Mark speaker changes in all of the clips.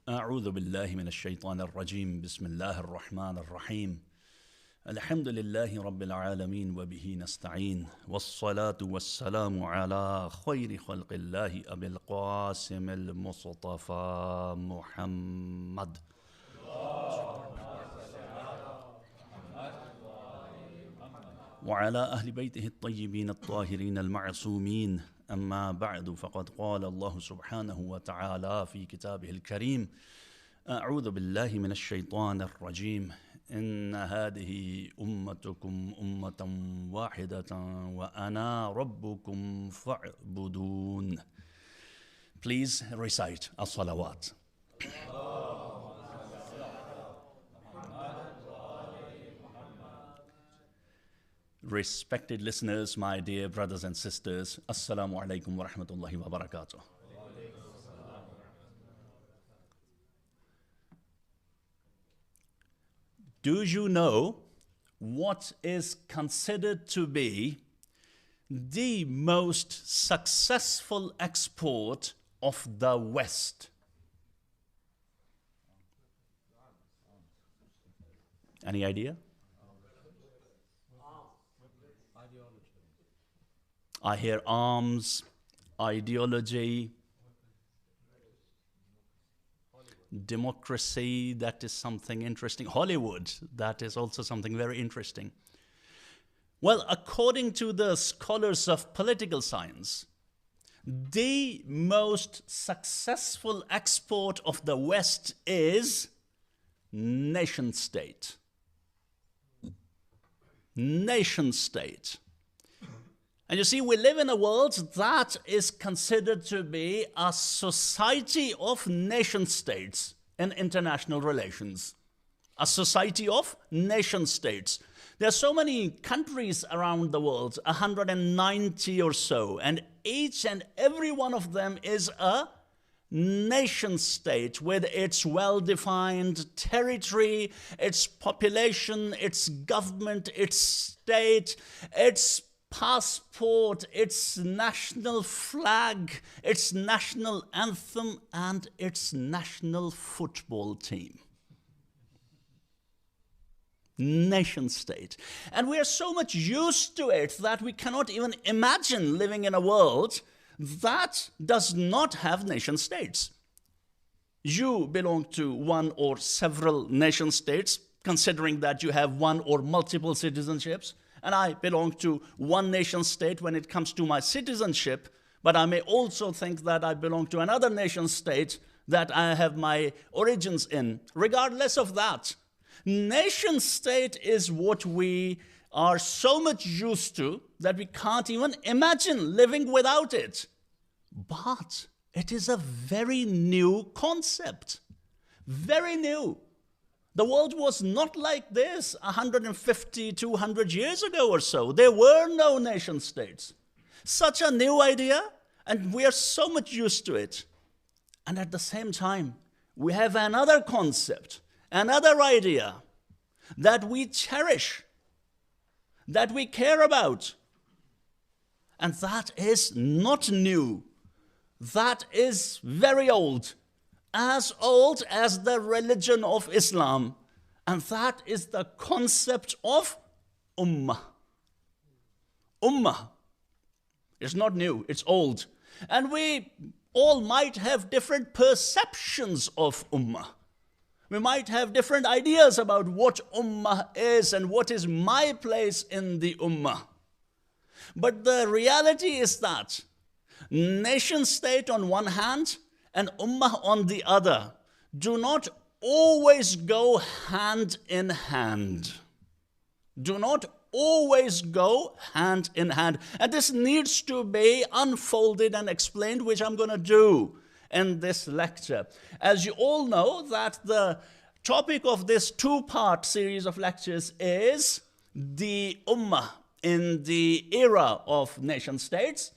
Speaker 1: أعوذ بالله من الشيطان الرجيم بسم الله الرحمن الرحيم الحمد لله رب العالمين وبه نستعين والصلاة والسلام على خير خلق الله أبي القاسم المصطفى محمد وعلى أهل بيته الطيبين الطاهرين المعصومين أما بعد فقد قال الله سبحانه وتعالى في كتابه الكريم أعوذ بالله من الشيطان الرجيم إن هذه أمتكم أمة واحدة وأنا ربكم فاعبدون. Please recite as-salawat. Respected listeners, my dear brothers and sisters, Assalamu alaikum wa rahmatullahi wa barakatuh. Do you know what is considered to be the most successful export of the West? Any idea? I hear arms, ideology, democracy, that is something interesting. Hollywood, that is also something very interesting. Well, according to the scholars of political science, the most successful export of the West is nation state. Nation state. And you see, we live in a world that is considered to be a society of nation states in international relations. A society of nation states. There are so many countries around the world, 190 or so, and each and every one of them is a nation state with its well-defined territory, its population, its government, its state, its passport, its national flag, its national anthem, and its national football team. Nation state. And we are so much used to it that we cannot even imagine living in a world that does not have nation states. You belong to one or several nation states, considering that you have one or multiple citizenships. And I belong to one nation state when it comes to my citizenship, but I may also think that I belong to another nation state that I have my origins in. Regardless of that, nation state is what we are so much used to that we can't even imagine living without it. But it is a very new concept, very new. The world was not like this 150, 200 years ago or so. There were no nation states. Such a new idea, and we are so much used to it. And at the same time, we have another concept, another idea that we cherish, that we care about. And that is not new. That is very old. As old as the religion of Islam, and that is the concept of Ummah. Ummah. It's not new, it's old. And we all might have different perceptions of Ummah. We might have different ideas about what Ummah is and what is my place in the Ummah. But the reality is that nation state on one hand and Ummah on the other do not always go hand in hand. Do not always go hand in hand. And this needs to be unfolded and explained, which I'm going to do in this lecture. As you all know, that the topic of this two-part series of lectures is the Ummah in the era of nation states,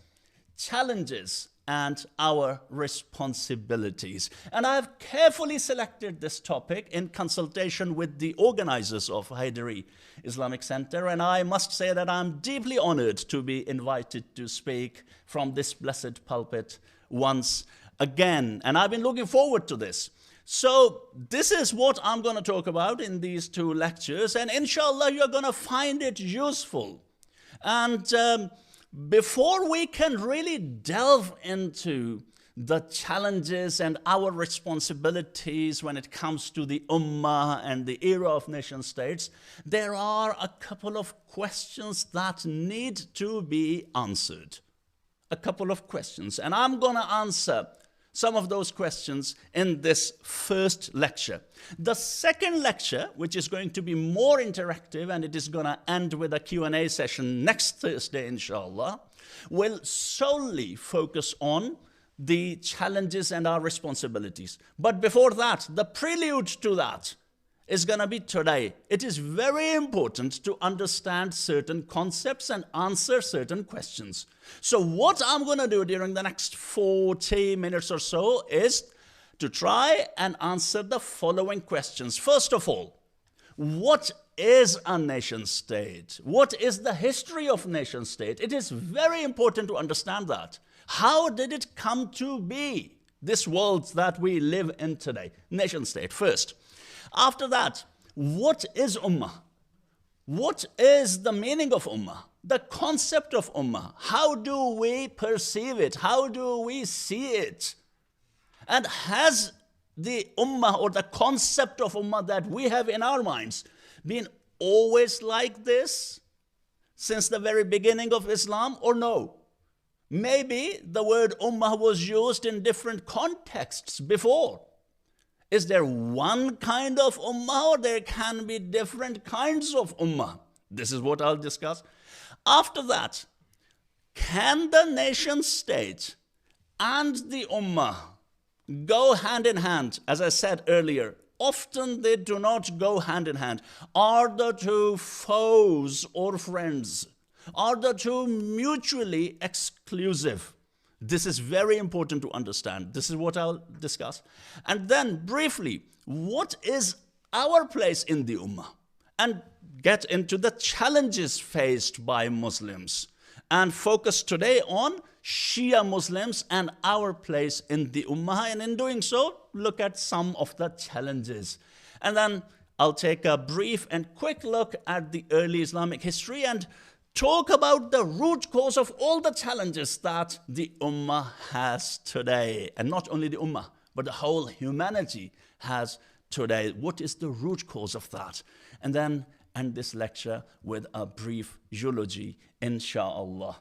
Speaker 1: challenges and our responsibilities. And I have carefully selected this topic in consultation with the organizers of Hyderi Islamic Center, and I must say that I'm deeply honored to be invited to speak from this blessed pulpit once again. And I've been looking forward to this. So this is what I'm going to talk about in these two lectures, and inshallah you're going to find it useful. And before we can really delve into the challenges and our responsibilities when it comes to the Ummah and the era of nation states, there are a couple of questions that need to be answered. A couple of questions, and I'm going to answer some of those questions in this first lecture. The second lecture, which is going to be more interactive, and it is going to end with a Q&A session next Thursday, inshallah, will solely focus on the challenges and our responsibilities. But before that, the prelude to that is going to be today. It is very important to understand certain concepts and answer certain questions. So what I'm going to do during the next 40 minutes or so is to try and answer the following questions. First of all, what is a nation state? What is the history of nation state? It is very important to understand that. How did it come to be, this world that we live in today? Nation state first. After that, what is Ummah? What is the meaning of Ummah? The concept of Ummah. How do we perceive it? How do we see it? And has the Ummah or the concept of Ummah that we have in our minds been always like this since the very beginning of Islam, or no? Maybe the word Ummah was used in different contexts before. Is there one kind of Ummah, or there can be different kinds of Ummah? This is what I'll discuss. After that, can the nation state and the Ummah go hand in hand? As I said earlier, often they do not go hand in hand. Are the two foes or friends? Are the two mutually exclusive? This is very important to understand. This is what I'll discuss. And then briefly, what is our place in the Ummah? And get into the challenges faced by Muslims. And focus today on Shia Muslims and our place in the Ummah. And in doing so, look at some of the challenges. And then I'll take a brief and quick look at the early Islamic history and talk about the root cause of all the challenges that the Ummah has today. And not only the Ummah, but the whole humanity has today. What is the root cause of that? And then end this lecture with a brief eulogy, inshallah.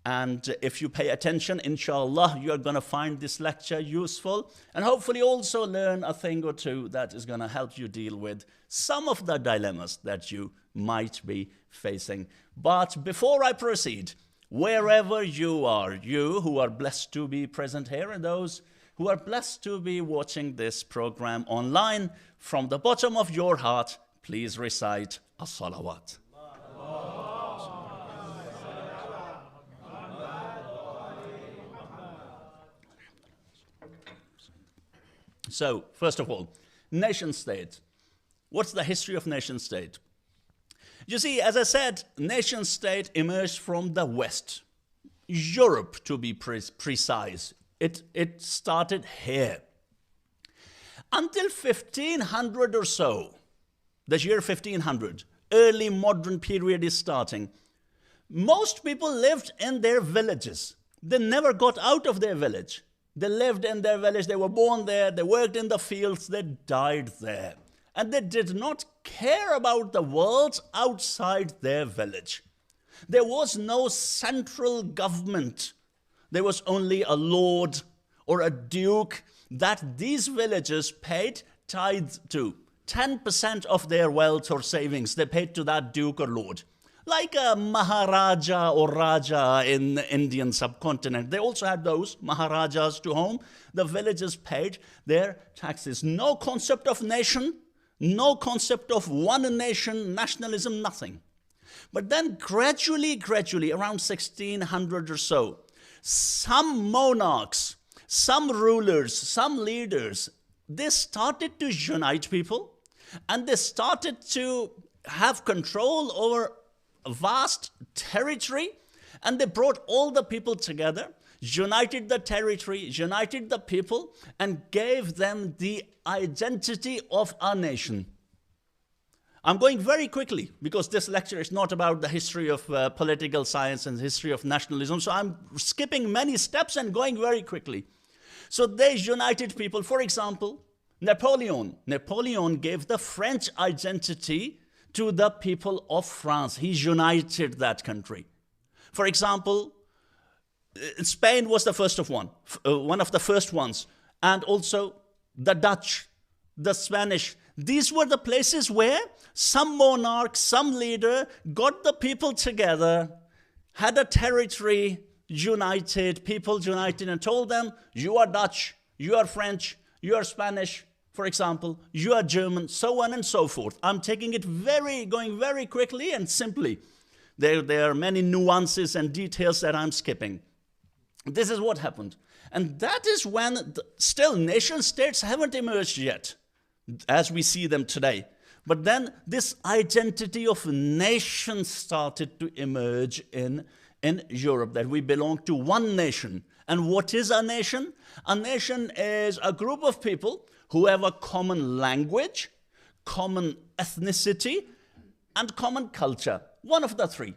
Speaker 1: And if you pay attention, inshallah, you're going to find this lecture useful and hopefully also learn a thing or two that is going to help you deal with some of the dilemmas that you might be facing. But before I proceed, wherever you are, you who are blessed to be present here and those who are blessed to be watching this program online, from the bottom of your heart, please recite as-salawat. So, first of all, nation state. What's the history of nation state? You see, as I said, nation state emerged from the West, Europe to be precise. It started here. Until 1500 or so, the year 1500, early modern period is starting. Most people lived in their villages. They never got out of their village. They lived in their village, they were born there, they worked in the fields, they died there. And they did not care about the world outside their village. There was no central government. There was only a lord or a duke that these villagers paid tithe to. 10% of their wealth or savings they paid to that duke or lord. Like a Maharaja or Raja in the Indian subcontinent. They also had those Maharajas to whom the villagers paid their taxes. No concept of nation, no concept of one nation, nationalism, nothing. But then gradually, around 1600 or so, some monarchs, some rulers, some leaders, they started to unite people and they started to have control over a vast territory, and they brought all the people together united the territory, united the people, and gave them the identity of a nation. I'm going very quickly because this lecture is not about the history of political science and history of nationalism. So I'm skipping many steps and going very quickly. So they united people. For example, Napoleon. Napoleon gave the French identity to the people of France. He united that country. For example, Spain was the first of one of the first ones. And also the Dutch, the Spanish. These were the places where some monarch, some leader got the people together, had a territory united, people united, and told them, you are Dutch, you are French, you are Spanish, for example, you are German, so on and so forth. I'm taking it going very quickly and simply. There are many nuances and details that I'm skipping. This is what happened. And that is when still nation states haven't emerged yet, as we see them today. But then this identity of nation started to emerge in Europe, that we belong to one nation. And what is a nation? A nation is a group of people who have a common language, common ethnicity, and common culture. One of the three.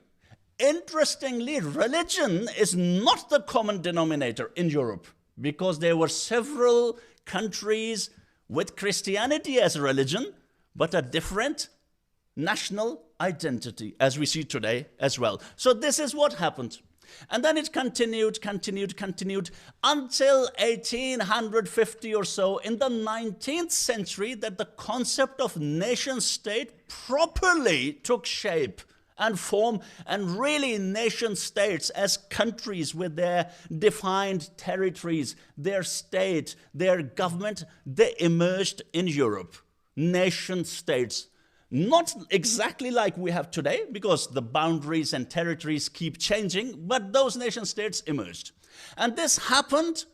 Speaker 1: Interestingly, religion is not the common denominator in Europe, because there were several countries with Christianity as religion, but a different national identity, as we see today as well. So this is what happened. And then it continued until 1850 or so, in the 19th century, that the concept of nation state properly took shape and form, and really nation states as countries with their defined territories, their state, their government, they emerged in Europe. Nation states. Not exactly like we have today, because the boundaries and territories keep changing, but those nation states emerged. And this happened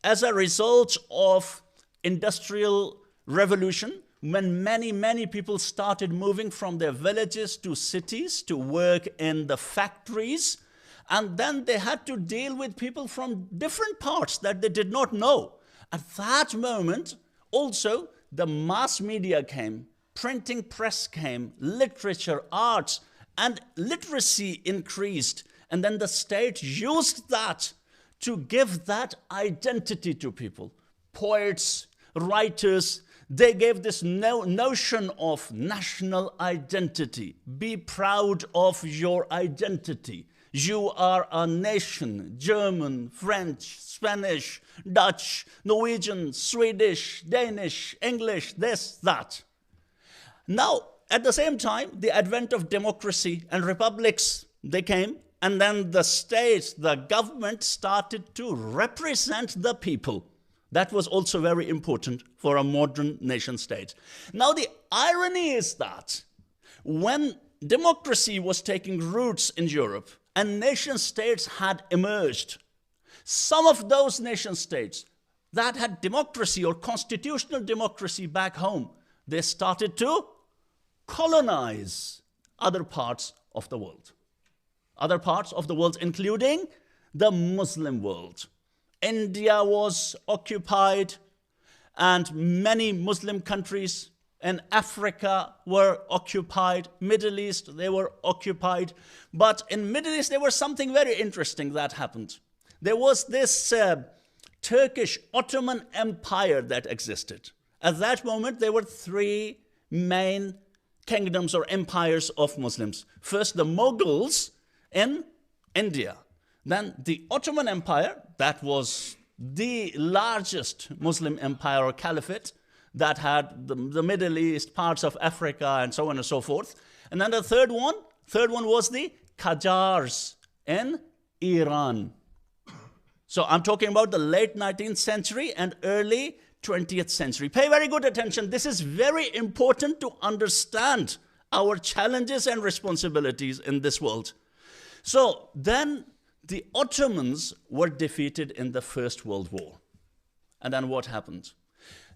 Speaker 1: as a result of industrial revolution, when many people started moving from their villages to cities to work in the factories, and then they had to deal with people from different parts that they did not know. At that moment, also, the mass media came, printing press came, literature, arts, and literacy increased. And then the state used that to give that identity to people. Poets, writers, they gave this notion of national identity. Be proud of your identity. You are a nation. German, French, Spanish, Dutch, Norwegian, Swedish, Danish, English, this, that. Now, at the same time, the advent of democracy and republics, they came, and then the state, the government started to represent the people. That was also very important for a modern nation state. Now, the irony is that when democracy was taking roots in Europe and nation states had emerged, some of those nation states that had democracy or constitutional democracy back home, they started to colonize other parts of the world. Other parts of the world, including the Muslim world. India was occupied, and many Muslim countries in Africa were occupied. Middle East, they were occupied. But in Middle East, there was something very interesting that happened. There was this Turkish Ottoman Empire that existed. At that moment, there were three main kingdoms or empires of Muslims. First, the Mughals in India. Then the Ottoman Empire, that was the largest Muslim empire or caliphate that had the Middle East, parts of Africa, and so on and so forth. And then the third one was the Qajars in Iran. So I'm talking about the late 19th century and early 20th century. Pay very good attention. This is very important to understand our challenges and responsibilities in this world. So then the Ottomans were defeated in the First World War. And then what happened?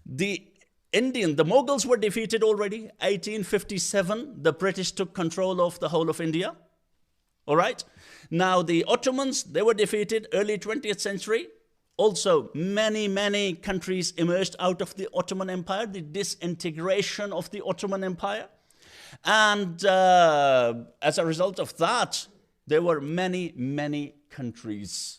Speaker 1: The Mughals were defeated already. 1857, the British took control of the whole of India. All right? Now, the Ottomans, they were defeated early 20th century. Also, many, many countries emerged out of the Ottoman Empire, the disintegration of the Ottoman Empire. And as a result of that, there were many, many countries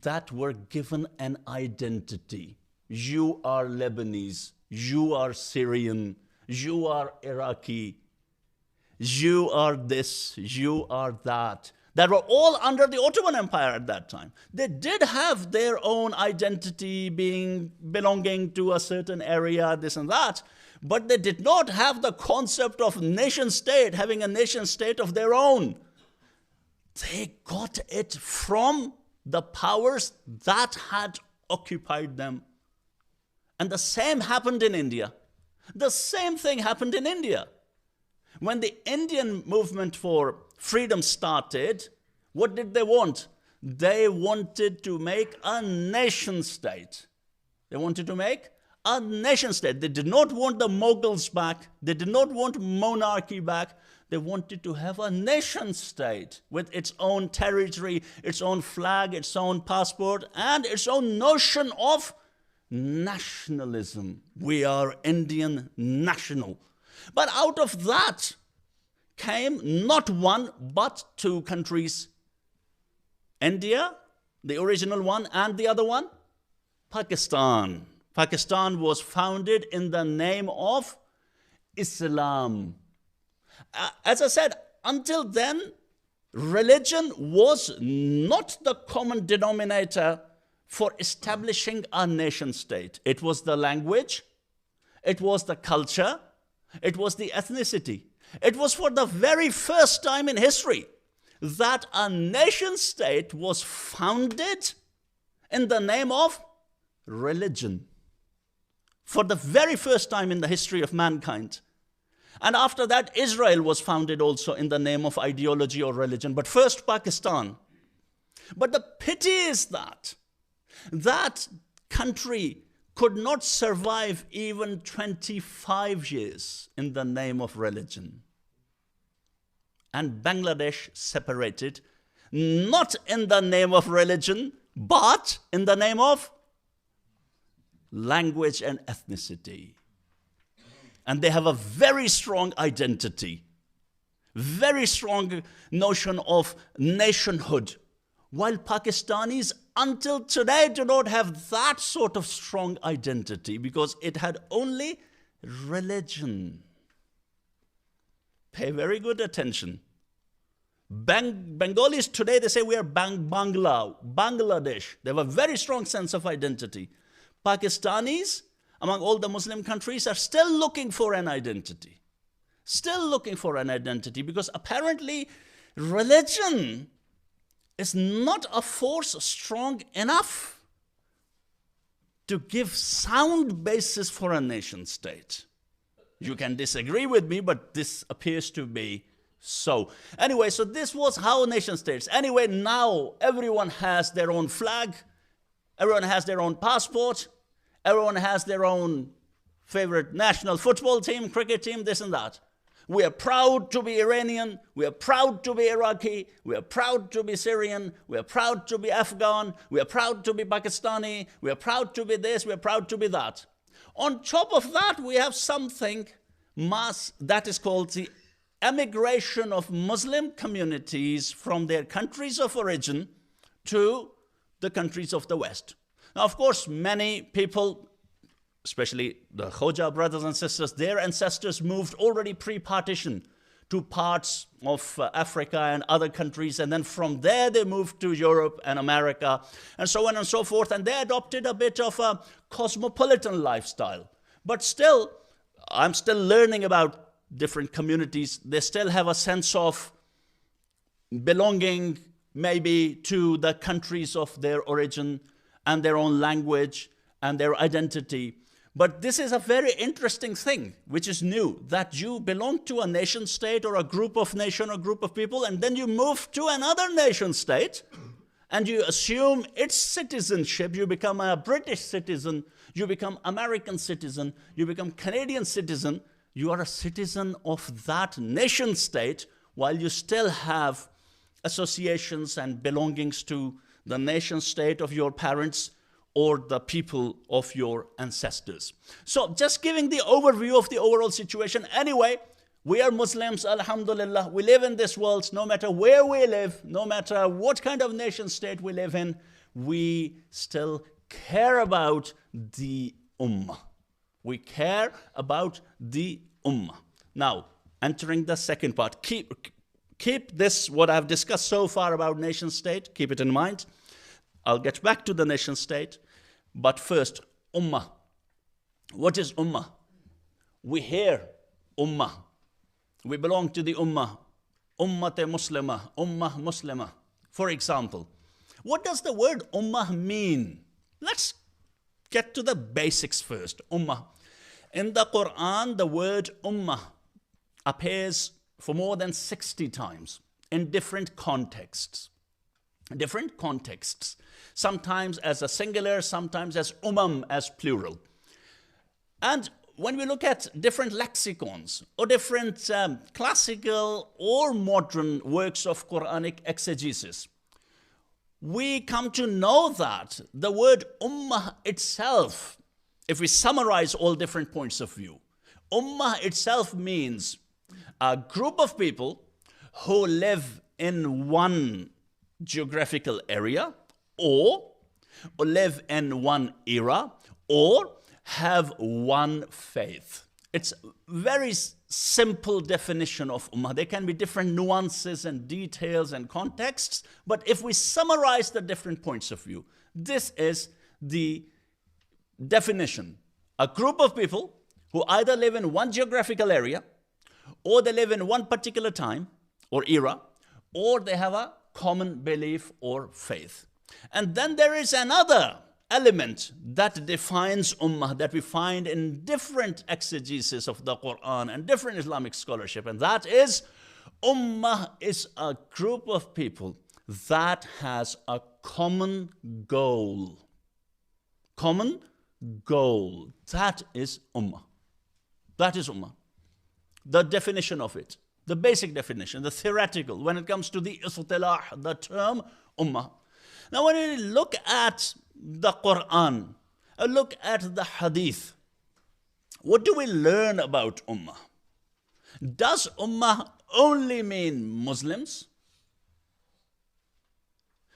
Speaker 1: that were given an identity. You are Lebanese, you are Syrian, you are Iraqi, you are this, you are that. That were all under the Ottoman Empire at that time. They did have their own identity, belonging to a certain area, this and that, but they did not have the concept of nation state, having a nation state of their own. They got it from the powers that had occupied them. And the same happened in India. The same thing happened in India. When the Indian movement for freedom started, what did they want? They wanted to make a nation state. They wanted to make a nation state. They did not want the Mughals back. They did not want monarchy back. They wanted to have a nation state with its own territory, its own flag, its own passport, and its own notion of nationalism. We are Indian national. But out of that came not one, but two countries. India, the original one, and the other one, Pakistan. Pakistan was founded in the name of Islam. As I said, until then, religion was not the common denominator for establishing a nation state. It was the language, it was the culture, it was the ethnicity. It was for the very first time in history that a nation state was founded in the name of religion. For the very first time in the history of mankind. And after that, Israel was founded also in the name of ideology or religion. But first, Pakistan. But the pity is that that country could not survive even 25 years in the name of religion. And Bangladesh separated, not in the name of religion, but in the name of language and ethnicity. And they have a very strong identity, very strong notion of nationhood, while Pakistanis until today do not have that sort of strong identity because it had only religion. Pay very good attention. Bengalis today, they say we are Bangladesh. They have a very strong sense of identity. Pakistanis, among all the Muslim countries, are still looking for an identity. Still looking for an identity because apparently religion is not a force strong enough to give sound basis for a nation state. You can disagree with me, but this appears to be so. Anyway, so this was how nation states. Anyway, now everyone has their own flag, everyone has their own passport, everyone has their own favorite national football team, cricket team, this and that. We are proud to be Iranian, we are proud to be Iraqi, we are proud to be Syrian, we are proud to be Afghan, we are proud to be Pakistani, we are proud to be this, we are proud to be that. On top of that, we have something mass that is called the emigration of Muslim communities from their countries of origin to the countries of the West. Now, of course, many people, especially the Khoja brothers and sisters, their ancestors moved already pre-partition to parts of Africa and other countries, and then from there they moved to Europe and America, and so on and so forth, and they adopted a bit of a cosmopolitan lifestyle. But still, I'm still learning about different communities. They still have a sense of belonging maybe to the countries of their origin and their own language and their identity. But this is a very interesting thing, which is new, that you belong to a nation state or a group of nation or group of people, and then you move to another nation state, and you assume its citizenship. You become a British citizen, you become American citizen, you become Canadian citizen. You are a citizen of that nation state, while you still have associations and belongings to the nation state of your parents or the people of your ancestors. So just giving the overview of the overall situation. Anyway, we are Muslims, alhamdulillah. We live in this world. No matter where we live, no matter what kind of nation state we live in, we still care about the Ummah. We care about the Ummah. Now, entering the second part. Keep this, what I've discussed so far about nation state, keep it in mind. I'll get back to the nation state. But first, Ummah. What is Ummah? We hear Ummah. We belong to the Ummah. Ummate Muslimah. Ummah Muslimah. For example, what does the word Ummah mean? Let's get to the basics first. Ummah. In the Quran, the word Ummah appears for more than 60 times in different contexts. Different contexts. Sometimes as a singular, sometimes as as plural. And when we look at different lexicons or different classical or modern works of Quranic exegesis, we come to know that the word Ummah itself, if we summarize all different points of view, Ummah itself means a group of people who live in one geographical area or live in one era or have one faith. It's a very simple definition of Ummah. There can be different nuances and details and contexts, but if we summarize the different points of view, this is the definition. A group of people who either live in one geographical area or they live in one particular time or era, or they have a common belief or faith. And then there is another element that defines Ummah that we find in different exegesis of the Quran and different Islamic scholarship, and that is Ummah is a group of people that has a common goal. Common goal. That is Ummah. That is Ummah. The definition of it, the basic definition, the theoretical, when it comes to the istilah, the term Ummah. Now when we look at the Quran, look at the hadith, what do we learn about Ummah? Does Ummah only mean Muslims?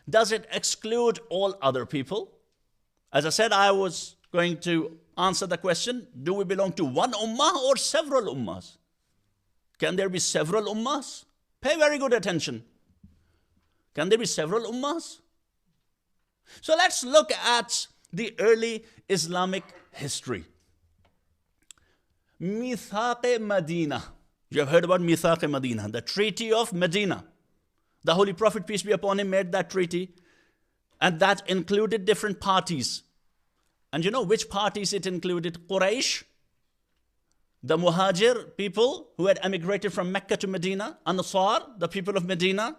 Speaker 1: Does it exclude all other people? As I said, I was going to answer the question, do we belong to one Ummah or several Ummahs? Can there be several Ummahs? Pay very good attention. Can there be several Ummahs? So let's look at the early Islamic history. Mithaq Medina. You have heard about Mithaq Medina, the Treaty of Medina. The Holy Prophet, peace be upon him, made that treaty, and that included different parties. And you know which parties it included? Quraysh, the Muhajir people who had emigrated from Mecca to Medina, Ansar, the people of Medina,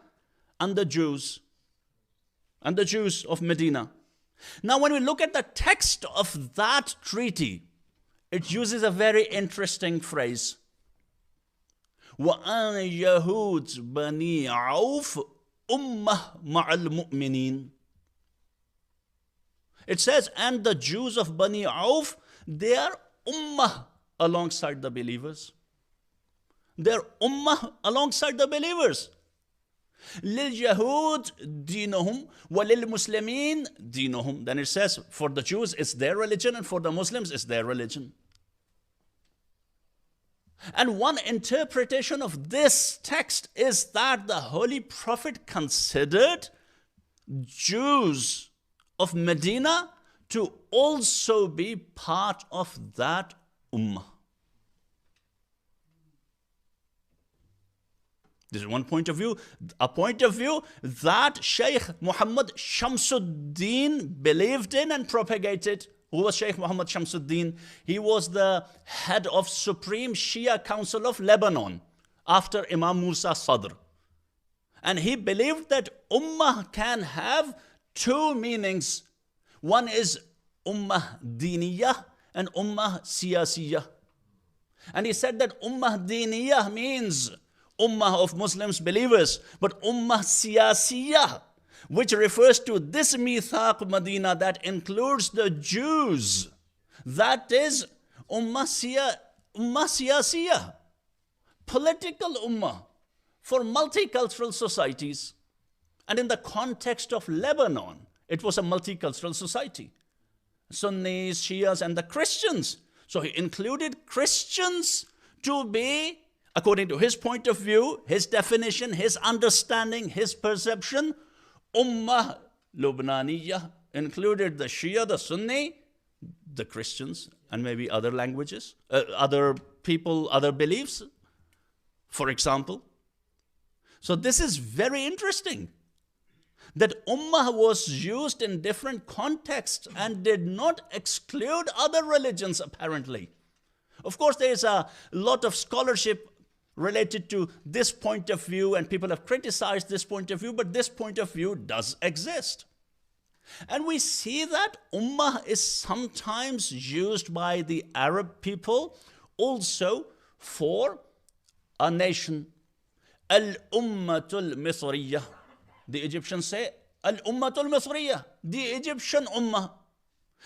Speaker 1: and the Jews. And the Jews of Medina. Now when we look at the text of that treaty, it uses a very interesting phrase. وَأَنْ بَنِي عَوْفٍ أُمَّةٍ مَعَ الْمُؤْمِنِينَ. It says, and the Jews of Bani Auf, they are Ummah alongside the believers. They're Ummah alongside the believers. لِلْيَهُودِ دِينُهُمْ وَلِلْمُسْلِمِينَ دِينُهُمْ. Then it says, for the Jews it's their religion and for the Muslims it's their religion. And one interpretation of this text is that the Holy Prophet considered Jews of Medina to also be part of that Ummah. This is one point of view. A point of view that Shaykh Muhammad Shamsuddin believed in and propagated. Who was Shaykh Muhammad Shamsuddin? He was the head of Supreme Shia Council of Lebanon after Imam Musa Sadr. And he believed that Ummah can have two meanings. One is Ummah Diniyah and Ummah Siyasiyah. And he said that Ummah Diniyah means Ummah of Muslims believers, but Ummah Siyasiyah, which refers to this Mithaq Medina that includes the Jews. That is Ummah Siyasiyah, political Ummah for multicultural societies. And in the context of Lebanon, it was a multicultural society. Sunnis, Shias, and the Christians. So he included Christians to be, according to his point of view, his definition, his understanding, his perception, Ummah Lubnaniyah, included the Shia, the Sunni, the Christians, and maybe other languages, other people, other beliefs, for example. So this is very interesting, that Ummah was used in different contexts and did not exclude other religions, apparently. Of course, there is a lot of scholarship related to this point of view, and people have criticized this point of view, but this point of view does exist. And we see that Ummah is sometimes used by the Arab people also for a nation. Al-Ummatul Misriyah. The Egyptians say, Al-Ummatul Misriyah, the Egyptian Ummah.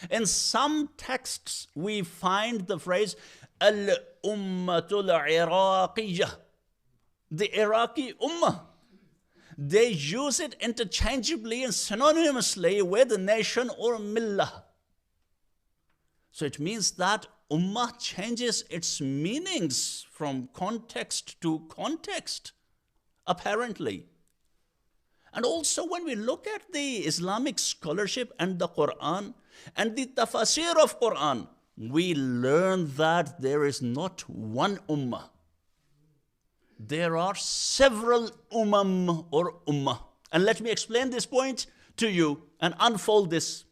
Speaker 1: In some texts, we find the phrase, Al-Ummatul Iraqiyah, the Iraqi Ummah. They use it interchangeably and synonymously with nation or millah. So it means that Ummah changes its meanings from context to context, apparently. And also when we look at the Islamic scholarship and the Quran and the tafsir of Quran, we learn that there is not one ummah. There are several or ummah. And let me explain this point to you and unfold this.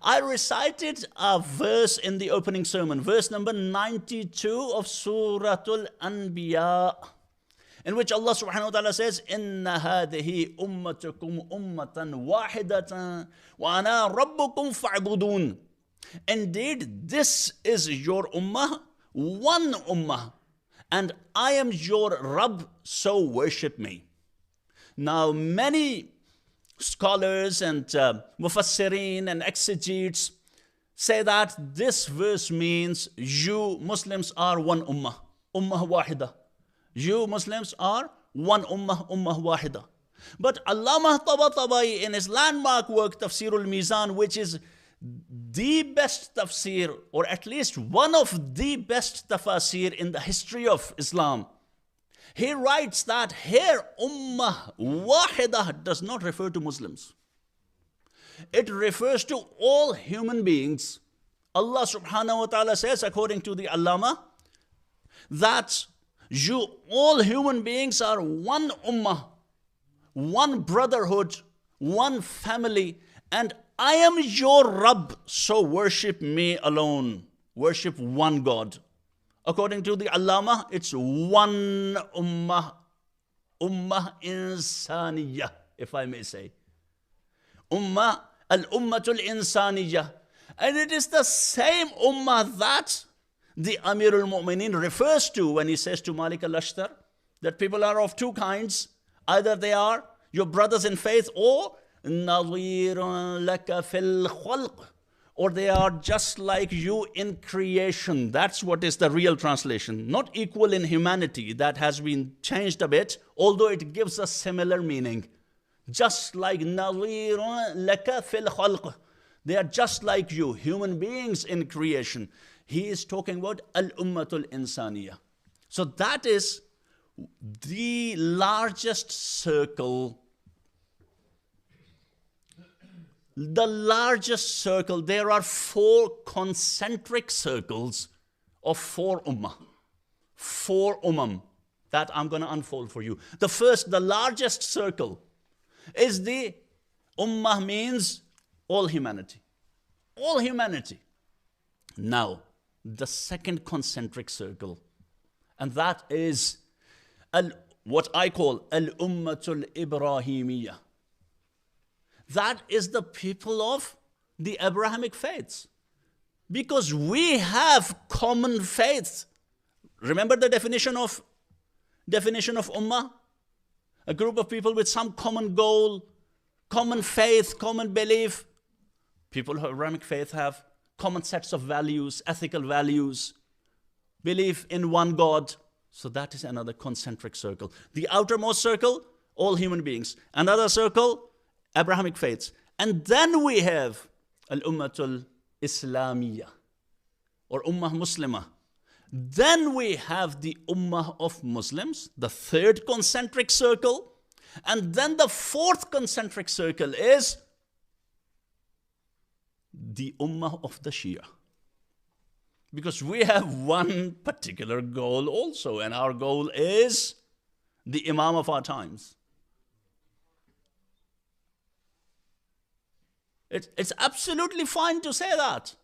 Speaker 1: I recited a verse in the opening sermon, verse number 92 of Suratul Anbiya, in which Allah subhanahu wa ta'ala says, Inna hadihi ummatukum ummatan wahidatan wa ana rabbukum fa'budun. Indeed, this is your ummah, one ummah, and I am your Rabb, so worship me. Now, many scholars and mufassirin and exegetes say that this verse means you Muslims are one ummah, ummah wahida. You Muslims are one ummah, ummah wahida. But Allama Tabatabai in his landmark work, Tafsirul Mizan, which is the best tafsir, or at least one of the best tafsir in the history of Islam, he writes that here ummah wahida does not refer to Muslims. It refers to all human beings. Allah subhanahu wa ta'ala says, according to the Allama, that you all human beings are one ummah, one brotherhood, one family, and I am your Rabb, so worship me alone. Worship one God. According to the Allama, it's one ummah, ummah insaniyah, if I may say. Ummah, al-ummatul insaniyah. And it is the same ummah that the Amirul Mu'mineen refers to when he says to Malik al-Ashtar that people are of two kinds. Either they are your brothers in faith, or نَظِيرٌ لَكَ فِي الْخَلْقِ, or they are just like you in creation. That's what is the real translation. Not equal in humanity. That has been changed a bit, although it gives a similar meaning. Just like نَظِيرٌ لَكَ فِي الْخَلْقِ. They are just like you, human beings in creation. He is talking about al-ummatul insaniyah. So that is the largest circle. The largest circle. There are 4 concentric circles of 4 ummah. 4 that I'm going to unfold for you. The first, the largest circle is the ummah, means all humanity. All humanity. Now, the second concentric circle, and that is what I call al-ummatul Ibrahimiyah. That is the people of the Abrahamic faiths. Because we have common faith. Remember the definition of definition of ummah? A group of people with some common goal, common faith, common belief. People who have Abrahamic faith have common sets of values, ethical values, belief in one God. So that is another concentric circle. The outermost circle, all human beings. Another circle, Abrahamic faiths. And then we have al-Ummatul Islamiyah or Ummah Muslimah. Then we have the Ummah of Muslims, the third concentric circle. And then the fourth concentric circle is the Ummah of the Shia. Because we have one particular goal also, and our goal is the Imam of our times. It's absolutely fine to say that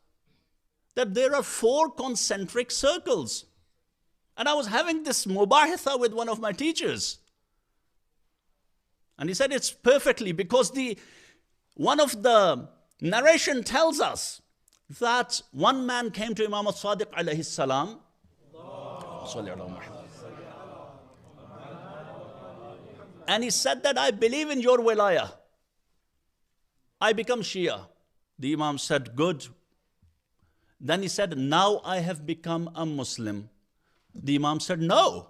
Speaker 1: there are four concentric circles. And I was having this mubahatha with one of my teachers. And he said it's perfectly, because one of the narration tells us that one man came to Imam Sadiq alayhi salam. And he said that I believe in your wilayah. I become Shia. The Imam said, good. Then he said, now I have become a Muslim. The Imam said, no.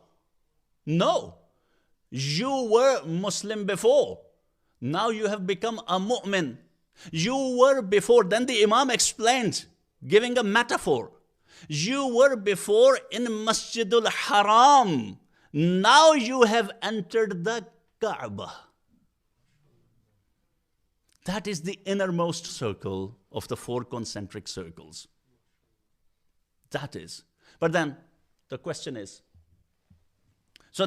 Speaker 1: You were Muslim before. Now you have become a mu'min. You were before. Then the Imam explained, giving a metaphor. You were before in Masjidul Haram. Now you have entered the Kaaba. That is the innermost circle of the four concentric circles. That is. But then the question is, so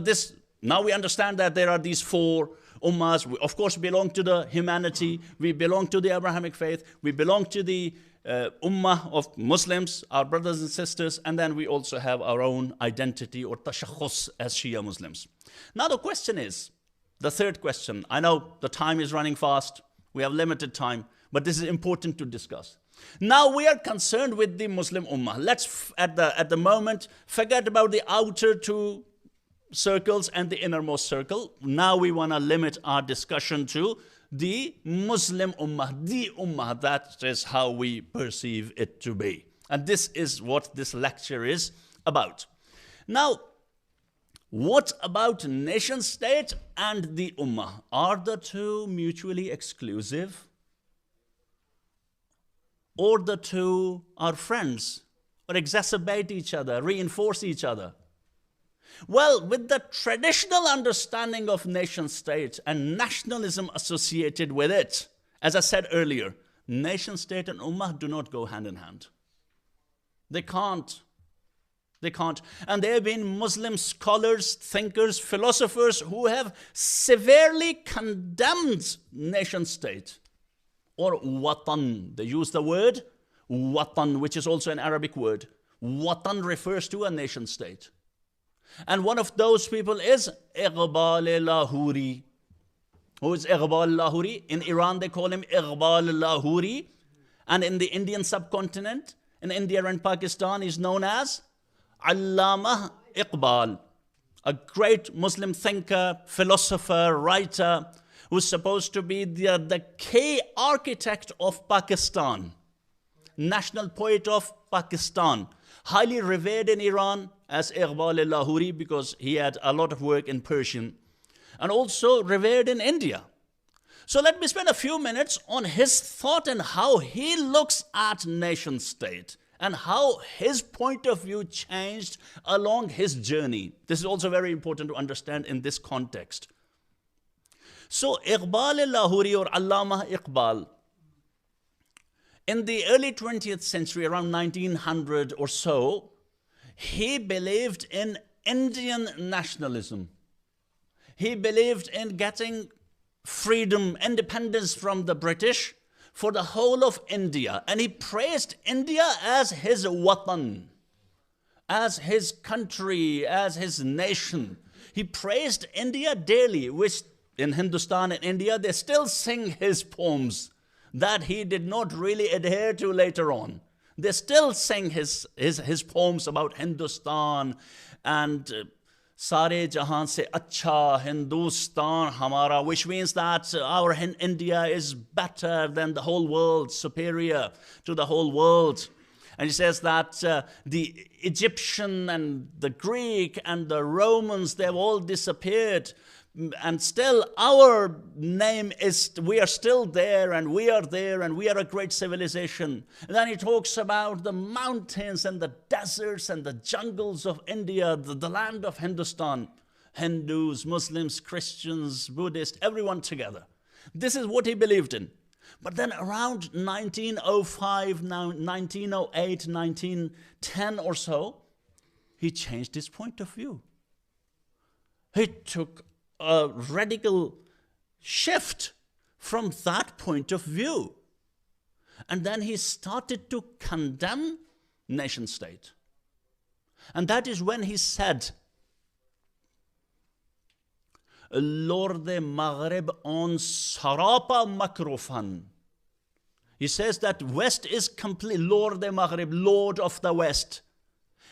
Speaker 1: now we understand that there are these four ummahs. We of course belong to the humanity. We belong to the Abrahamic faith. We belong to the ummah of Muslims, our brothers and sisters. And then we also have our own identity or tashakhus as Shia Muslims. Now the question is, the third question. I know the time is running fast. We have limited time, but this is important to discuss. Now we are concerned with the Muslim Ummah. Let's, at the moment, forget about the outer two circles and the innermost circle. Now we want to limit our discussion to the Muslim Ummah, the Ummah. That is how we perceive it to be. And this is what this lecture is about. Now, what about nation state and the Ummah? Are the two mutually exclusive? Or the two are friends, or exacerbate each other, reinforce each other? Well, with the traditional understanding of nation state and nationalism associated with it, as I said earlier, nation state and ummah do not go hand in hand. They can't. And there have been Muslim scholars, thinkers, philosophers who have severely condemned nation state. Or watan. They use the word watan, which is also an Arabic word. Watan refers to a nation state. And one of those people is Iqbal Lahori. Who is Iqbal Lahori? In Iran they call him Iqbal Lahori. And in the Indian subcontinent, in India and Pakistan, is known as Allama Iqbal. A great Muslim thinker, philosopher, writer, who's supposed to be the key architect of Pakistan, national poet of Pakistan, highly revered in Iran as Iqbal Lahori because he had a lot of work in Persian, and also revered in India. So let me spend a few minutes on his thought and how he looks at nation state and how his point of view changed along his journey. This is also very important to understand in this context. So Iqbal Lahori or Allama Iqbal, in the early 20th century, around 1900 or so, he believed in Indian nationalism. He believed in getting freedom, independence from the British for the whole of India. And he praised India as his watan, as his country, as his nation. He praised India daily, which in Hindustan and India, they still sing his poems that he did not really adhere to later on. They still sing his poems about Hindustan and Sare jahan se acha Hindustan hamara, which means that our India is better than the whole world, superior to the whole world. And he says that the Egyptian and the Greek and the Romans, they've all disappeared. And still our name is, we are still there, and we are there, and we are a great civilization. And then he talks about the mountains and the deserts and the jungles of India, the land of Hindustan. Hindus, Muslims, Christians, Buddhists, everyone together. This is what he believed in. But then around 1905, 1908, 1910 or so, he changed his point of view. He took a radical shift from that point of view. And then he started to condemn nation state. And that is when he said, Lord Maghrib on Sarapa Makrufan. He says that West is complete, Lord Maghrib, Lord of the West,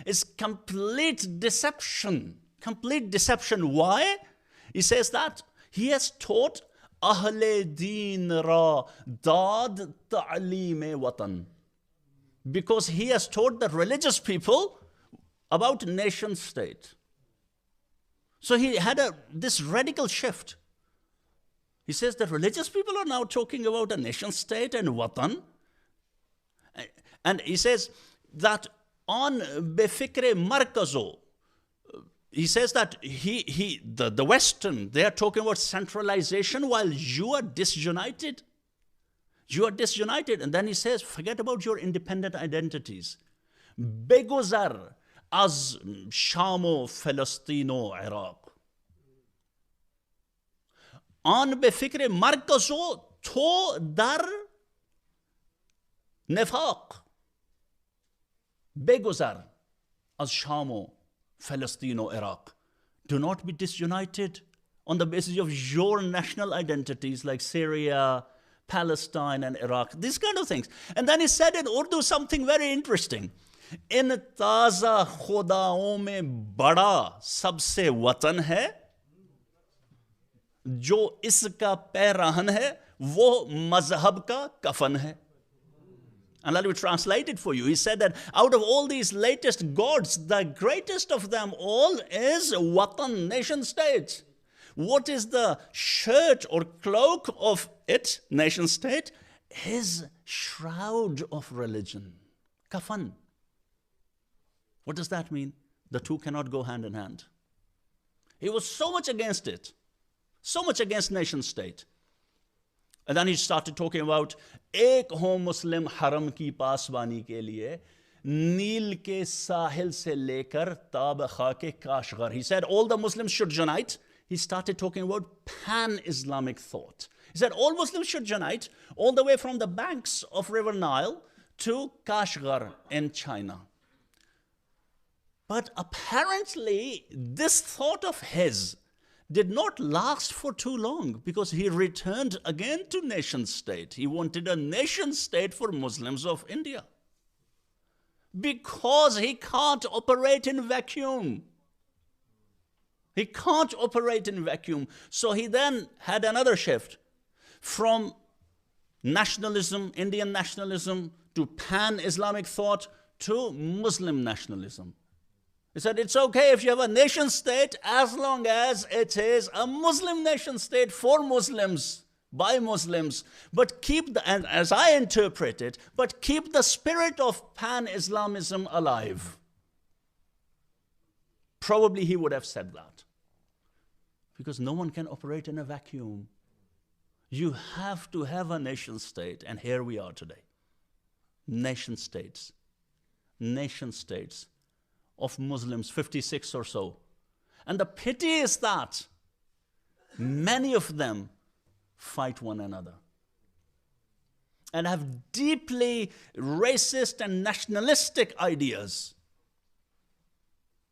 Speaker 1: is complete deception. Complete deception. Why? He says that he has taught Ahle Deen Ra Dad Ta'aleem Watan. Because he has taught the religious people about nation state. So he had this radical shift. He says that religious people are now talking about a nation state and watan. And he says that on befikre markazo, he says that the Western, they are talking about centralization while you are disunited. You are disunited. And then he says, forget about your independent identities. Beguzar az Shamo Palestino Iraq. An be fikre markazo to dar nefaq. Beguzar az Shamo Palestino Iraq. Do not be disunited on the basis of your national identities like Syria, Palestine and Iraq. These kind of things. And then he said in Urdu something very interesting. In taza khudaon mein bada sabse watan hai, jo iska pehrahan hai, wo mazhab ka kafan hai. And let me translate it for you. He said that out of all these latest gods, the greatest of them all is watan, nation state. What is the shirt or cloak of it, nation state? His shroud of religion, kafan. What does that mean? The two cannot go hand in hand. He was so much against it, so much against nation state. And then he started talking about ek ho Muslim haram ki pasbani ke liye Neel ke sahil se lekar tab khake Kashgar. He said all the Muslims should unite. He started talking about pan-Islamic thought. He said all Muslims should unite all the way from the banks of River Nile to Kashgar in China. But apparently this thought of his did not last for too long because he returned again to nation state. He wanted a nation state for Muslims of India. Because he can't operate in vacuum. He can't operate in vacuum. So he then had another shift from nationalism, Indian nationalism, to pan-Islamic thought, to Muslim nationalism. He said, it's okay if you have a nation state as long as it is a Muslim nation state for Muslims, by Muslims. But keep the, and as I interpret it, but keep the spirit of pan-Islamism alive. Probably he would have said that. Because no one can operate in a vacuum. You have to have a nation state, and here we are today. Nation states. Nation states of Muslims, 56 or so. And the pity is that many of them fight one another and have deeply racist and nationalistic ideas.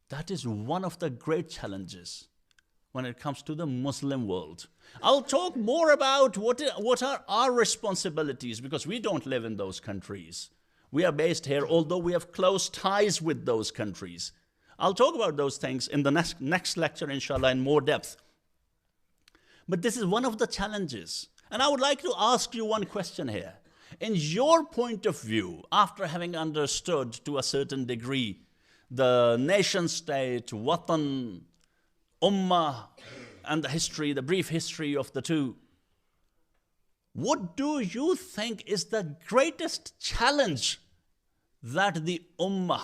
Speaker 1: That is one of the great challenges when it comes to the Muslim world. I'll talk more about what are our responsibilities because we don't live in those countries. We are based here, although we have close ties with those countries. I'll talk about those things in the next lecture, inshallah, in more depth. But this is one of the challenges. And I would like to ask you one question here. In your point of view, after having understood to a certain degree the nation state, watan, ummah, and the history, the brief history of the two, what do you think is the greatest challenge that the ummah,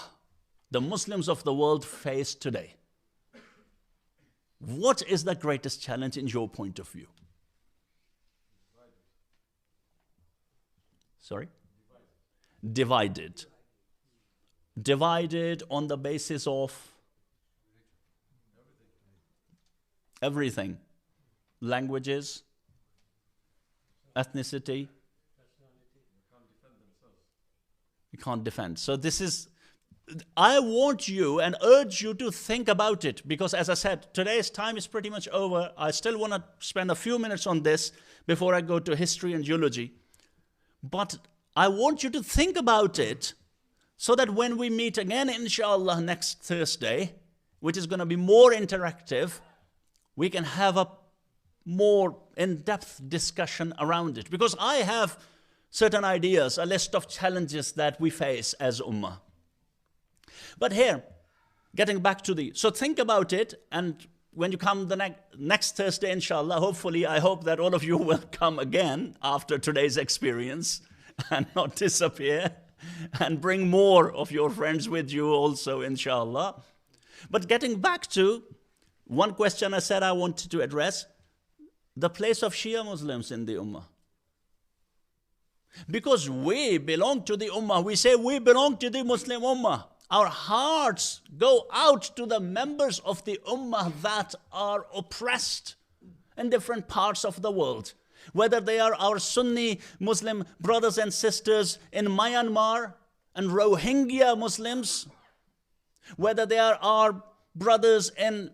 Speaker 1: the Muslims of the world, face today? What is the greatest challenge in your point of view? Sorry? Divided. Divided on the basis of everything. Languages, ethnicity. You can't defend. So this is, I want you and urge you to think about it, because as I said, today's time is pretty much over. I still want to spend a few minutes on this before I go to history and geology. But I want you to think about it so that when we meet again, inshallah, next Thursday, which is going to be more interactive, we can have a more in-depth discussion around it. Because I have certain ideas, a list of challenges that we face as ummah. But here, getting back to so think about it, and when you come the next Thursday, inshallah, hopefully, I hope that all of you will come again after today's experience and not disappear, and bring more of your friends with you also, inshallah. But getting back to one question I said I wanted to address, the place of Shia Muslims in the ummah. Because we belong to the ummah, we say we belong to the Muslim ummah. Our hearts go out to the members of the ummah that are oppressed in different parts of the world. Whether they are our Sunni Muslim brothers and sisters in Myanmar and Rohingya Muslims, whether they are our brothers in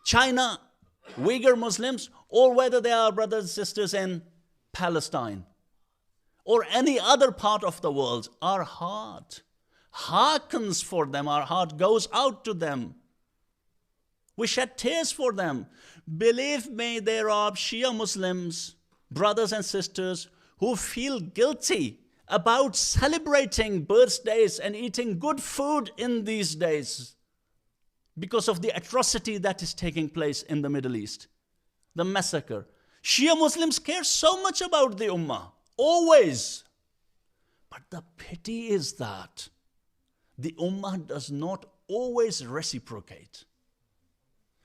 Speaker 1: China, Uyghur Muslims, or whether they are brothers and sisters in Palestine or any other part of the world, our heart hearkens for them, our heart goes out to them. We shed tears for them. Believe me, there are Shia Muslims, brothers and sisters, who feel guilty about celebrating birthdays and eating good food in these days because of the atrocity that is taking place in the Middle East, the massacre. Shia Muslims care so much about the ummah, always. But the pity is that the ummah does not always reciprocate.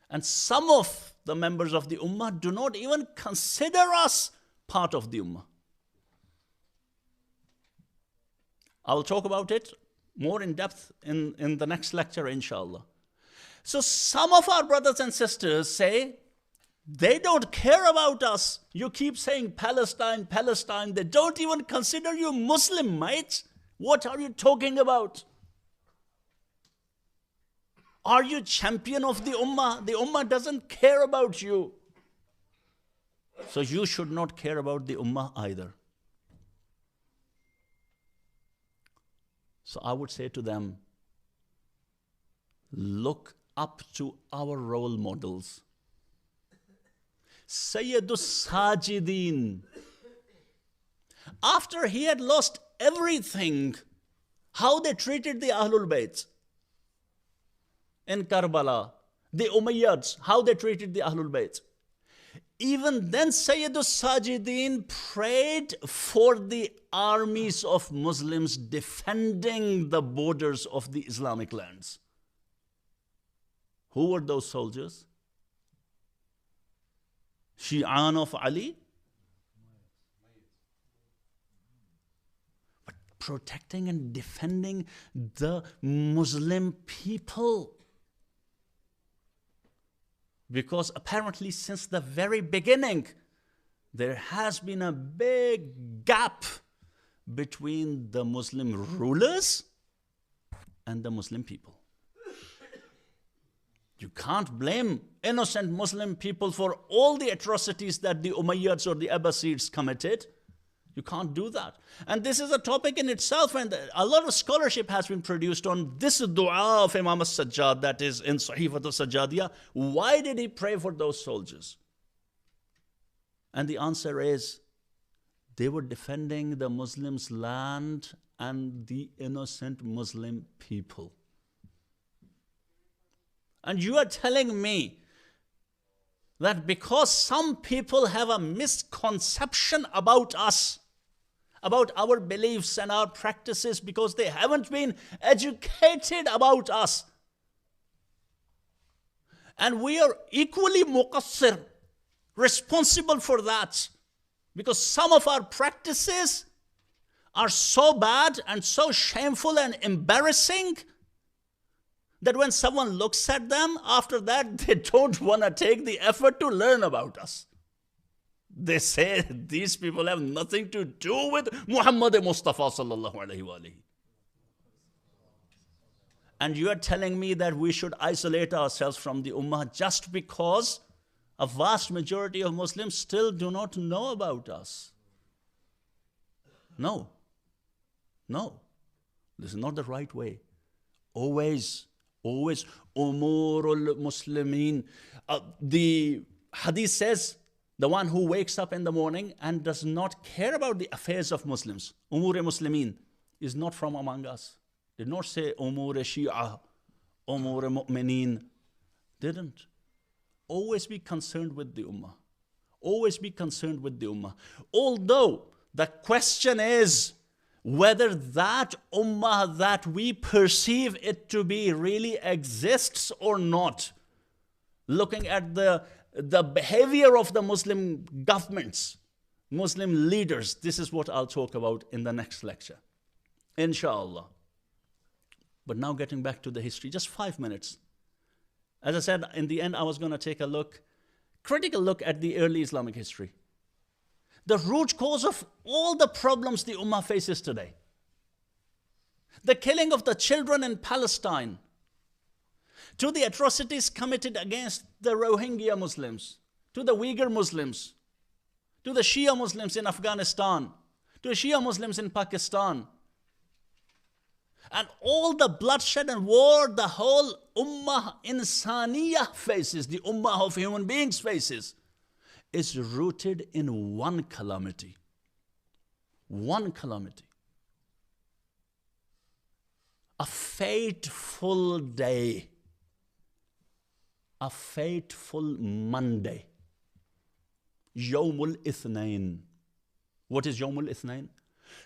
Speaker 1: And some of the members of the ummah do not even consider us part of the ummah. I will talk about it more in depth in the next lecture, inshallah. So some of our brothers and sisters say, they don't care about us. You keep saying Palestine, Palestine. They don't even consider you Muslim, mate. What are you talking about? Are you champion of the ummah? The ummah doesn't care about you. So you should not care about the ummah either. So I would say to them, look up to our role models. 𝐒𝐚𝐲𝐲𝐞𝐝. After he had lost everything, how they treated the Ahlul Bayt in Karbala, the Umayyads, how they treated the Ahlul Bayt. Even then, 𝐒𝐚𝐲𝐲𝐸 prayed for the armies of Muslims defending the borders of the Islamic lands. Who were those soldiers? Shi'an of Ali? But protecting and defending the Muslim people. Because apparently since the very beginning, there has been a big gap between the Muslim rulers and the Muslim people. You can't blame innocent Muslim people for all the atrocities that the Umayyads or the Abbasids committed. You can't do that. And this is a topic in itself, and a lot of scholarship has been produced on this dua of Imam As-Sajjad that is in Sahifat al-Sajjadiyah. Why did he pray for those soldiers? And the answer is, they were defending the Muslims' land and the innocent Muslim people. And you are telling me that because some people have a misconception about us, about our beliefs and our practices, because they haven't been educated about us, and we are equally muqassir, responsible for that, because some of our practices are so bad and so shameful and embarrassing that when someone looks at them, after that, they don't want to take the effort to learn about us. They say these people have nothing to do with Muhammad Mustafa sallallahu alaihi wasallam. And you are telling me that we should isolate ourselves from the Ummah just because a vast majority of Muslims still do not know about us. No. No. This is not the right way. Always, umurul muslimin. The hadith says, the one who wakes up in the morning and does not care about the affairs of Muslims, umur muslimin, is not from among us. Did not say umur shi'a, umur mu'minin. Didn't. Always be concerned with the ummah. Always be concerned with the ummah. Although the question is whether that ummah that we perceive it to be really exists or not. Looking at the behavior of the Muslim governments, Muslim leaders, this is what I'll talk about in the next lecture, inshallah. But now getting back to the history, just 5 minutes. As I said, in the end, I was going to take a critical look at the early Islamic history. The root cause of all the problems the Ummah faces today. The killing of the children in Palestine, to the atrocities committed against the Rohingya Muslims, to the Uyghur Muslims, to the Shia Muslims in Afghanistan, to the Shia Muslims in Pakistan, and all the bloodshed and war the whole Ummah Insaniyah faces, the Ummah of human beings faces, is rooted in one calamity. One calamity. A fateful day. A fateful Monday. Yawmul Ithnain. What is Yawmul Ithnain?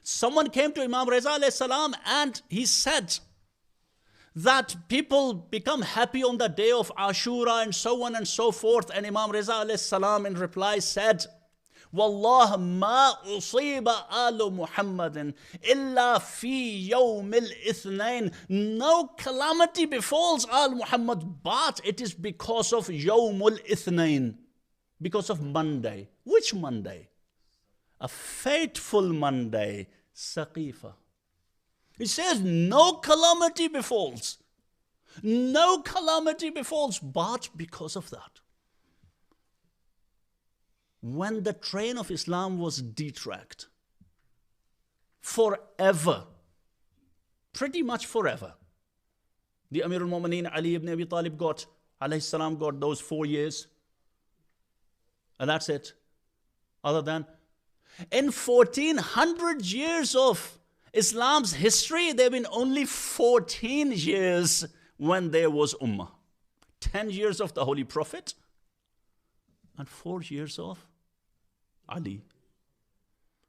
Speaker 1: Someone came to Imam Reza alayhi salam and he said that people become happy on the day of Ashura and so on and so forth. And Imam Reza alayhi salam in reply said, Wallah ma usiba alu Muhammadin illa fi yawmil ithnain. No calamity befalls al Muhammad, but it is because of yawmul ithnain, because of Monday. Which Monday? A fateful Monday, Saqifa. It says no calamity befalls. No calamity befalls, but because of that. When the train of Islam was detracked, forever, pretty much forever, the Amir al-Mu'mineen Ali ibn Abi Talib got, alayhi salam, got those 4 years. And that's it. Other than, in 1400 years of Islam's history, there have been only 14 years when there was Ummah. 10 years of the Holy Prophet and 4 years of Ali.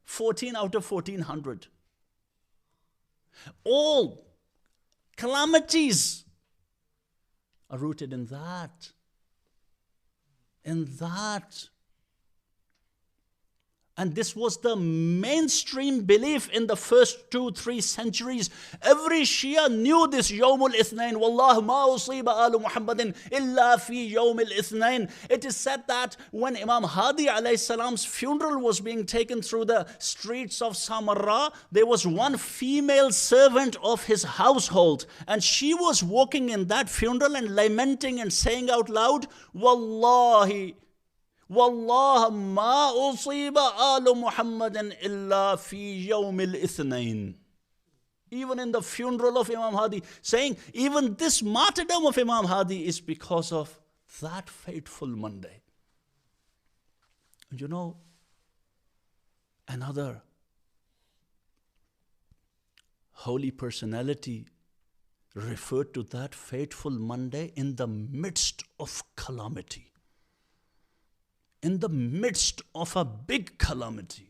Speaker 1: 14 out of 1400. All calamities are rooted in that. In that. And this was the mainstream belief in the first 2-3 centuries. Every Shia knew this Yawmul Ithnain. Wallah ma usiba alu Muhammadin illa fi Yawmul Ithnain. It is said that when Imam Hadi alayhi salam's funeral was being taken through the streets of Samarra, there was one female servant of his household. And she was walking in that funeral and lamenting and saying out loud, Wallahi, وَاللَّهَ مَا أُصِيبَ آلُ مُحَمَّدٍ إِلَّا فِي يَوْمِ الْإِثْنَيْنِ. Even in the funeral of Imam Hadi, saying even this martyrdom of Imam Hadi is because of that fateful Monday. You know, another holy personality referred to that fateful Monday in the midst of calamity. In the midst of a big calamity.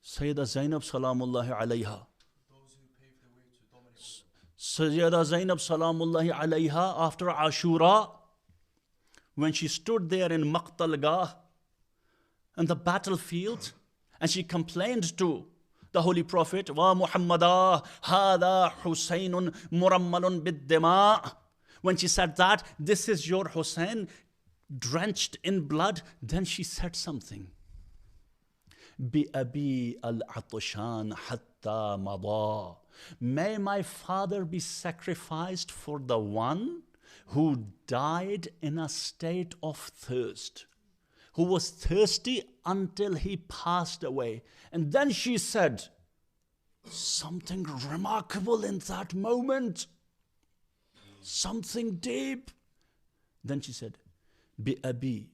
Speaker 1: Sayyida Zainab Salamullahi Alayha.
Speaker 2: Those who paved the way to dominate the world.
Speaker 1: Sayyida Zainab Salamullahi Alayha, after Ashura, when she stood there in Maqtalgah, on the battlefield, and she complained to the Holy Prophet, Wa Muhammadah, Hada Husaynun Murammalun bid-dima. When she said that, this is your Hussein, drenched in blood, then she said something. بِأَبِي الْعَطْشَانِ حَتَّى مَضَى. May my father be sacrificed for the one who died in a state of thirst, who was thirsty until he passed away. And then she said something remarkable in that moment, something deep. Then she said, بِأَبِي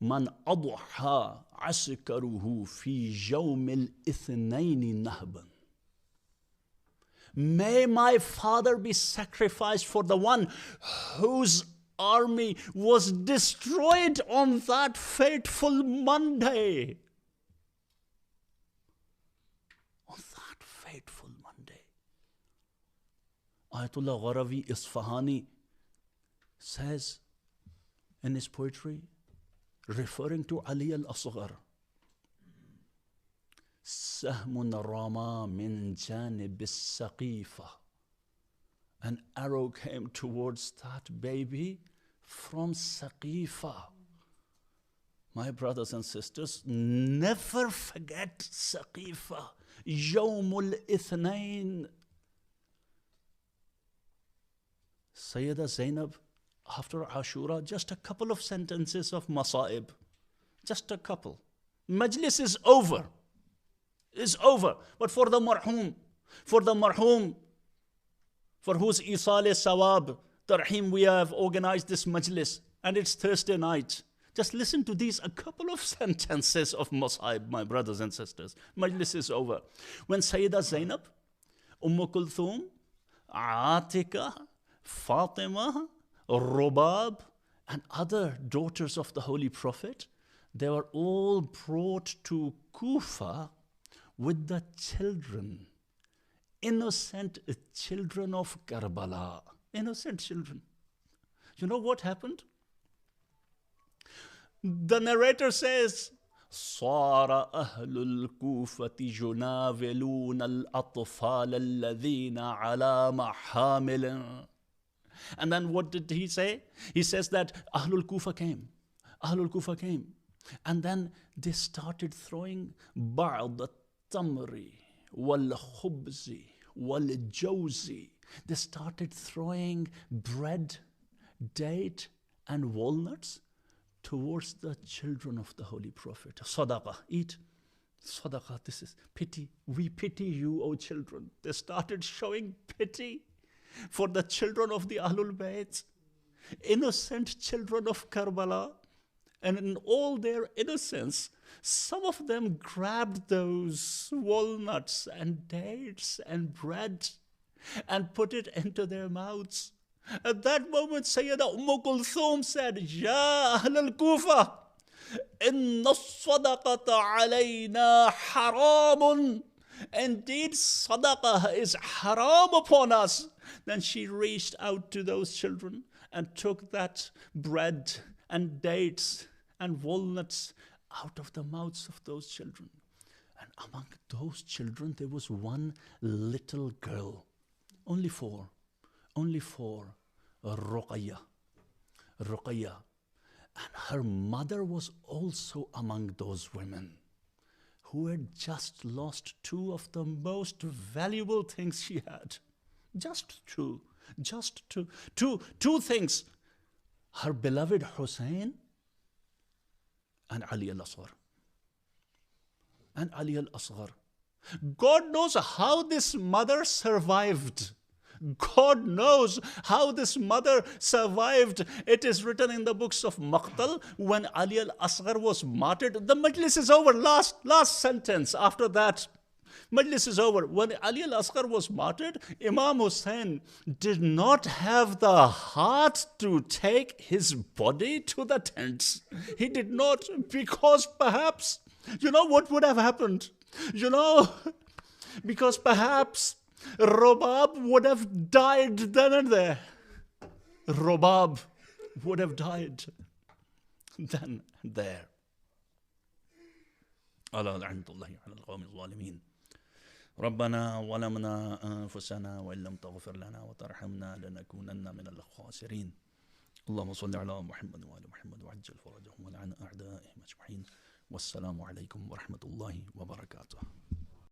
Speaker 1: من أضحى عسكره في يوم الاثنين نهبا. May my father be sacrificed for the one whose army was destroyed on that fateful Monday. On that fateful Monday. Ayatollah Gharavi Isfahani says in his poetry, referring to Ali al-Asghar, سهم رمى من جانب السقيفة. An arrow came towards that baby from Saqifa. My brothers and sisters, never forget Saqifa, Yawmul Ithnain. Sayyida Zainab, after Ashura, just a couple of sentences of Masa'ib. Just a couple. Majlis is over. Is over. But for the marhum, for whose Isal Sawab, Tarhim, we have organized this majlis, and it's Thursday night. Just listen to these, a couple of sentences of Masa'ib, my brothers and sisters. Majlis is over. When Sayyida Zainab, Kulthum, Atika, Fatimah, Rubab, and other daughters of the Holy Prophet, they were all brought to Kufa with the children, innocent children of Karbala. Innocent children. You know what happened? The narrator says, صار أهل الكوفة يناولون الأطفال الذين على محامل. And then what did he say? He says that Ahlul Kufa came. Ahlul Kufa came. And then they started throwing بعض التمر والخبز والجوز. They started throwing bread, date, and walnuts towards the children of the Holy Prophet. Sadaqah, eat. Sadaqah, this is pity. We pity you, O children. They started showing pity for the children of the Ahlul Bayt, innocent children of Karbala. And in all their innocence, some of them grabbed those walnuts and dates and bread and put it into their mouths. At that moment, Sayyida Kulthum said, Ya Ahl al-Kufa, inna as-sadaqata alayna haramun. Indeed, sadaqah is haram upon us. Then she reached out to those children and took that bread and dates and walnuts out of the mouths of those children. And among those children, there was one little girl. Only four. Ruqayya. And her mother was also among those women who had just lost two of the most valuable things she had. Just two things. her beloved Hussain and Ali al-Asghar. And Ali al-Asghar. God knows how this mother survived. God knows how this mother survived. It is written in the books of Maqtal when Ali al-Asghar was martyred. The majlis is over. Last sentence after that. Majlis is over. When Ali al-Asghar was martyred, Imam Hussain did not have the heart to take his body to the tents. He did not, because perhaps, you know what would have happened? You know, because perhaps Robab would have died then and there. Robab would have died then and there. Allah la'natullahi ala al-qawmi al-zalimin. ربنا ظلمنا أنفسنا وإن لم تغفر لنا وترحمنا لنكونن من الخاسرين اللهم صل على محمد وآل محمد وعجل فرجهم ولعن أعدائهم أجمعين والسلام عليكم ورحمة الله وبركاته.